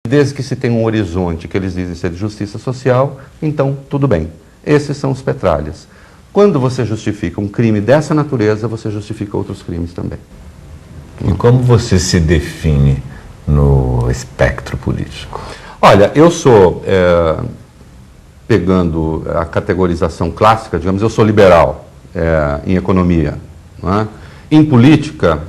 Desde que se tenha um horizonte que eles dizem ser de justiça social, então tudo bem. Esses são os petralhas. Quando você justifica um crime dessa natureza, você justifica outros crimes também. E como você se define no espectro político? Olha, eu sou, pegando a categorização clássica, digamos, eu sou liberal em economia. Não é? Em política,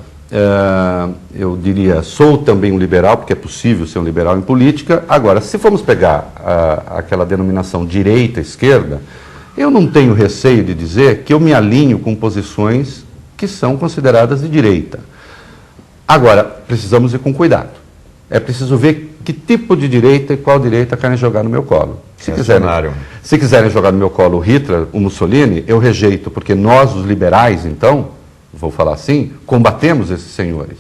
eu diria, sou também um liberal, porque é possível ser um liberal em política. Agora, se formos pegar aquela denominação direita-esquerda, eu não tenho receio de dizer que eu me alinho com posições que são consideradas de direita. Agora, precisamos ir com cuidado. É preciso ver que tipo de direita e qual direita querem jogar no meu colo. Se quiserem jogar no meu colo o Hitler, o Mussolini, eu rejeito, porque nós, os liberais, então, vou falar assim, combatemos esses senhores.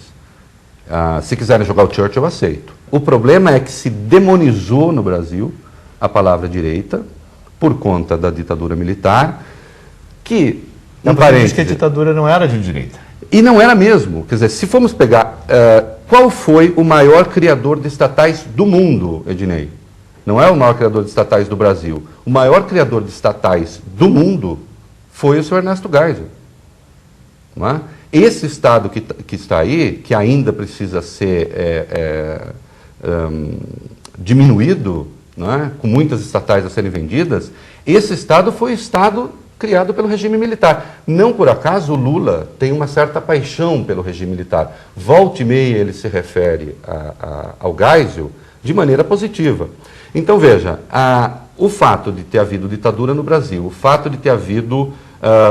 Se quiserem jogar o Churchill, eu aceito. O problema é que se demonizou no Brasil a palavra direita, por conta da ditadura militar, que... Você diz que a ditadura não era de direita. E não era mesmo. Quer dizer, se formos pegar... qual foi o maior criador de estatais do mundo, Ednei? Não é o maior criador de estatais do Brasil. O maior criador de estatais do mundo foi o senhor Ernesto Geisel. Não é? Esse Estado que está aí, que ainda precisa ser diminuído, não é? Com muitas estatais a serem vendidas, esse Estado foi o Estado criado pelo regime militar. Não por acaso o Lula tem uma certa paixão pelo regime militar. Volta e meia ele se refere ao Geisel de maneira positiva. Então veja, o fato de ter havido ditadura no Brasil, o fato de ter havido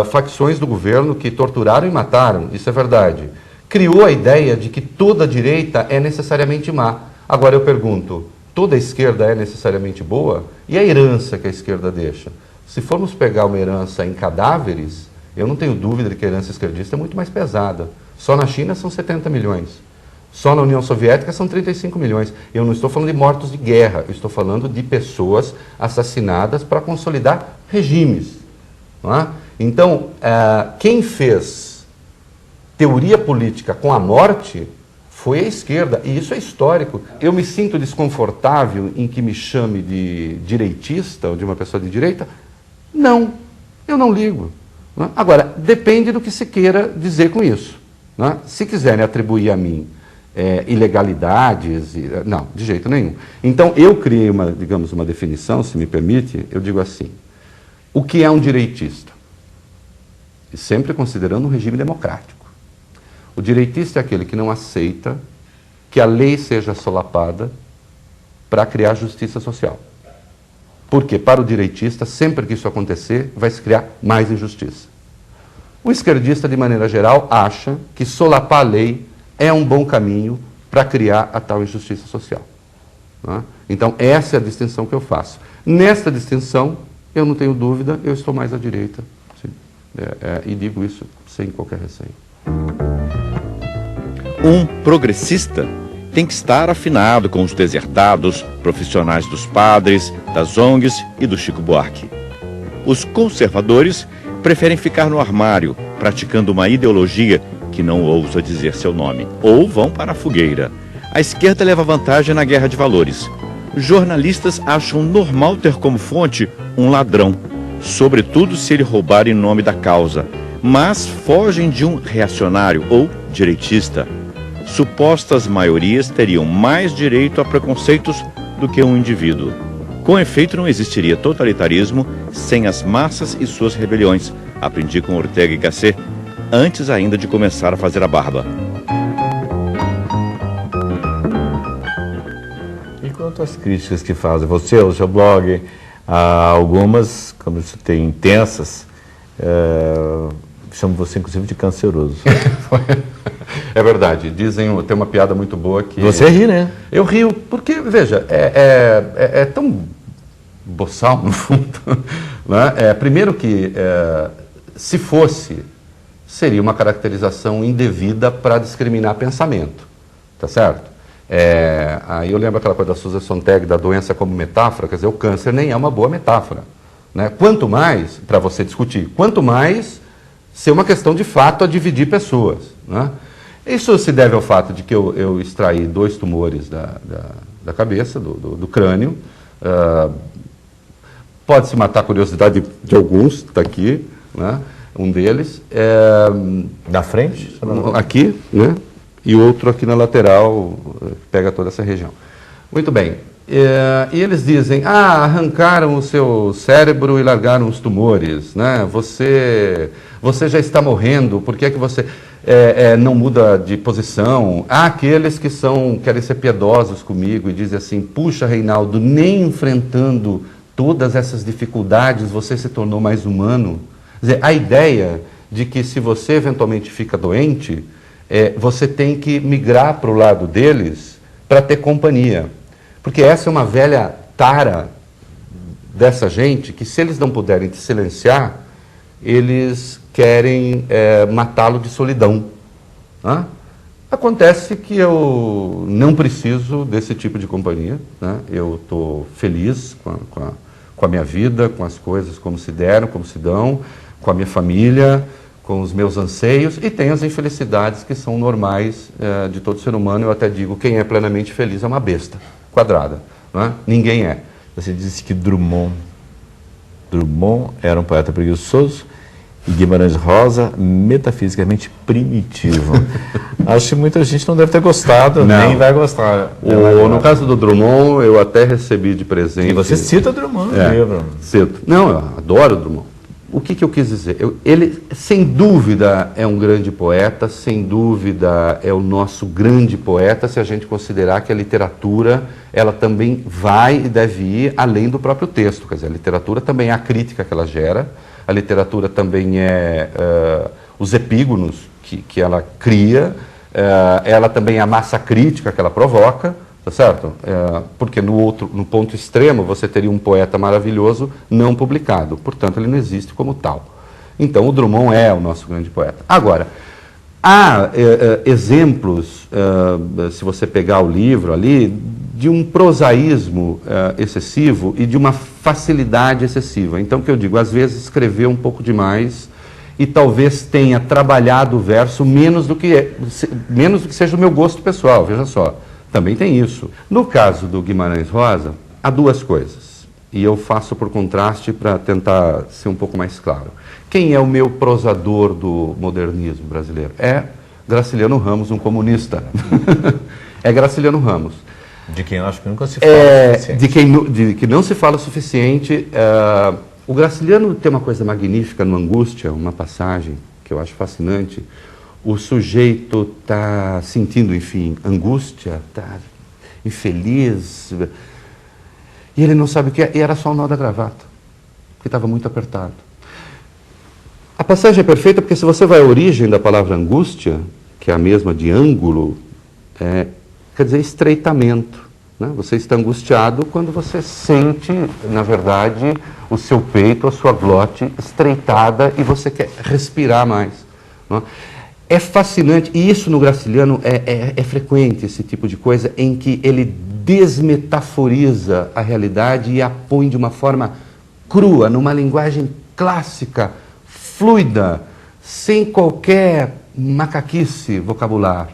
facções do governo que torturaram e mataram, isso é verdade, criou a ideia de que toda a direita é necessariamente má. Agora eu pergunto, toda a esquerda é necessariamente boa? E a herança que a esquerda deixa? Se formos pegar uma herança em cadáveres, eu não tenho dúvida de que a herança esquerdista é muito mais pesada. Só na China são 70 milhões. Só na União Soviética são 35 milhões. Eu não estou falando de mortos de guerra, eu estou falando de pessoas assassinadas para consolidar regimes. Não é? Então, quem fez teoria política com a morte foi a esquerda, e isso é histórico. Eu me sinto desconfortável em que me chame de direitista ou de uma pessoa de direita? Não, eu não ligo. Não é? Agora, depende do que se queira dizer com isso. Não é? Se quiserem atribuir a mim ilegalidades, não, de jeito nenhum. Então, eu criei digamos, uma definição, se me permite, eu digo assim, o que é um direitista? E sempre considerando um regime democrático. O direitista é aquele que não aceita que a lei seja solapada para criar justiça social. Porque, para o direitista, sempre que isso acontecer, vai se criar mais injustiça. O esquerdista, de maneira geral, acha que solapar a lei é um bom caminho para criar a tal injustiça social. Não é? Então, essa é a distinção que eu faço. Nesta distinção, eu não tenho dúvida, eu estou mais à direita. E digo isso sem qualquer receio. Um progressista tem que estar afinado com os desertados, profissionais dos padres, das ONGs e do Chico Buarque. Os conservadores preferem ficar no armário, praticando uma ideologia que não ousa dizer seu nome, ou vão para a fogueira. A esquerda leva vantagem na guerra de valores. Jornalistas acham normal ter como fonte um ladrão, sobretudo se ele roubar em nome da causa, mas fogem de um reacionário ou direitista. Supostas maiorias teriam mais direito a preconceitos do que um indivíduo. Com efeito, não existiria totalitarismo sem as massas e suas rebeliões. Aprendi com Ortega y Gasset, antes ainda de começar a fazer a barba. E quanto às críticas que fazem você, o seu blog, algumas, como você tem, intensas, chamam você inclusive de canceroso. É verdade, tem uma piada muito boa que... Você ri, né? Eu rio, porque, veja, é tão boçal, no fundo. Né? Primeiro que, se fosse, seria uma caracterização indevida para discriminar pensamento, tá certo? Aí eu lembro aquela coisa da Susan Sontag, da doença como metáfora, quer dizer, o câncer nem é uma boa metáfora. Né? Quanto mais, para você discutir, quanto mais ser uma questão de fato a dividir pessoas. Né? Isso se deve ao fato de que eu extraí 2 tumores da cabeça, do crânio. Pode-se matar a curiosidade de alguns, está aqui, né? Um deles. Na frente? Aqui, né? E outro aqui na lateral, pega toda essa região. Muito bem. E eles dizem, arrancaram o seu cérebro e largaram os tumores, né? Você já está morrendo, por que é que você não muda de posição? Há aqueles que querem ser piedosos comigo e dizem assim, puxa, Reinaldo, nem enfrentando todas essas dificuldades você se tornou mais humano. Quer dizer, a ideia de que se você eventualmente fica doente, você tem que migrar para o lado deles para ter companhia. Porque essa é uma velha tara dessa gente, que se eles não puderem te silenciar, eles querem matá-lo de solidão. Né? Acontece que eu não preciso desse tipo de companhia, né? Eu estou feliz com a minha vida, com as coisas como se deram, como se dão, com a minha família, com os meus anseios, e tem as infelicidades que são normais de todo ser humano. Eu até digo, quem é plenamente feliz é uma besta quadrada, não é? Ninguém é. Você disse que Drummond era um poeta preguiçoso e Guimarães Rosa metafisicamente primitivo. Acho que muita gente não deve ter gostado, nem vai gostar. No caso do Drummond, eu até recebi de presente... E você cita Drummond no livro. Cito. Não, eu adoro Drummond. O que eu quis dizer? Ele, sem dúvida, é um grande poeta, sem dúvida é o nosso grande poeta, se a gente considerar que a literatura, ela também vai e deve ir além do próprio texto. Quer dizer, a literatura também é a crítica que ela gera, a literatura também é os epígonos que ela cria, ela também é a massa crítica que ela provoca, tá certo? Porque no ponto extremo você teria um poeta maravilhoso não publicado, portanto ele não existe como tal. Então o Drummond é o nosso grande poeta. Agora, há exemplos, se você pegar o livro ali, de um prosaísmo excessivo e de uma facilidade excessiva. Então, o que eu digo, às vezes escreveu um pouco demais e talvez tenha trabalhado o verso menos do que seja o meu gosto pessoal, veja só. Também tem isso. No caso do Guimarães Rosa, há duas coisas, e eu faço por contraste para tentar ser um pouco mais claro. Quem é o meu prosador do modernismo brasileiro? É Graciliano Ramos, um comunista. É Graciliano Ramos. De quem eu acho que nunca se fala o suficiente. De que não se fala o suficiente. O Graciliano tem uma coisa magnífica no Angústia, uma passagem que eu acho fascinante. O sujeito está sentindo, enfim, angústia, está infeliz, e ele não sabe o que é, e era só o nó da gravata, que estava muito apertado. A passagem é perfeita porque se você vai à origem da palavra angústia, que é a mesma de ângulo, quer dizer estreitamento. Né? Você está angustiado quando você sente, na verdade, o seu peito, a sua glote estreitada e você quer respirar mais. Né? É fascinante, e isso no Graciliano é frequente, esse tipo de coisa, em que ele desmetaforiza a realidade e a põe de uma forma crua, numa linguagem clássica, fluida, sem qualquer macaquice vocabular.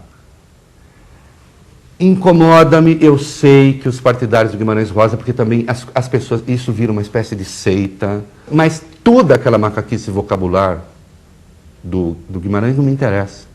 Incomoda-me, eu sei que os partidários do Guimarães Rosa, porque também as pessoas, isso vira uma espécie de seita, mas toda aquela macaquice vocabular do Guimarães não me interessa.